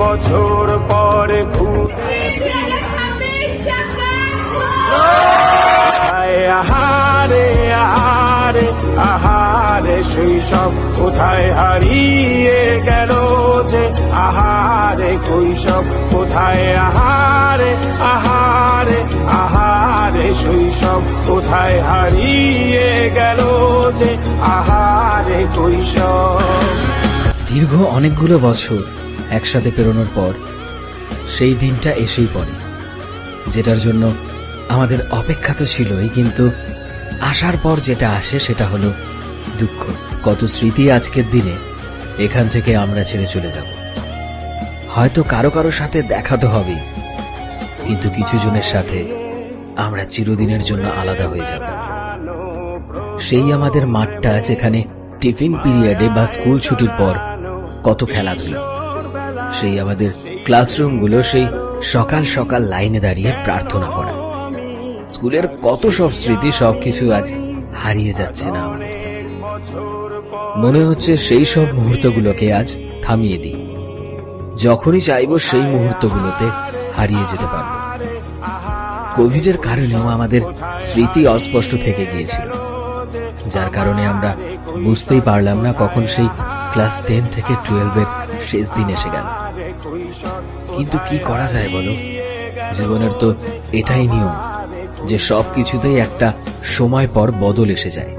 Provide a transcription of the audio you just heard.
বছর পরে ঘুরে আহারে আহারে আহারে শৈশব কোথায় হারিয়ে গেল যে আহারে কৈশব কোথায় আহারে আহারে আহারে শৈশব কোথায় হারিয়ে গেল যে আহারে কৈশব। দীর্ঘ অনেকগুলো বছর একসাথে পেরোনোর পর সেই দিনটা এসেই পড়ে, যেটার জন্য আমাদের অপেক্ষা তো ছিলই, কিন্তু আসার পর যেটা আসে সেটা হলো দুঃখ। কত স্মৃতি আজকের দিনে এখান থেকে আমরা ছেড়ে চলে যাব। হয়তো কারো কারো সাথে দেখা তো হবেই, কিন্তু কিছু জনের সাথে আমরা চিরদিনের জন্য আলাদা হয়ে যাব। সেই আমাদের মাঠটা যেখানে টিফিন পিরিয়ডে বা স্কুল ছুটির পর কত খেলাধুলা, সেই আমাদের ক্লাসরুমগুলো, সেই সকাল সকাল লাইনে দাঁড়িয়ে প্রার্থনা করা, স্কুলের কত সব স্মৃতি, সবকিছু আজ হারিয়ে যাচ্ছে না আমাদের থেকে। মনে হচ্ছে সেই সব মুহূর্তগুলোকে আজ থামিয়ে দিই, যখনই চাইব সেই মুহূর্তগুলোতে হারিয়ে যেতে পারব। কোভিডের কারণেও আমাদের স্মৃতি অস্পষ্ট থেকে গিয়েছিল, যার কারণে আমরা বুঝতেই পারলাম না কখন সেই ক্লাস 10 থেকে 12-এর শেষ দিন এসে গেল। কিন্তু কি করা যায় বলো, জীবনের তো এটাই নিয়ম যে সবকিছুতেই একটা সময় পর বদল এসে যায়।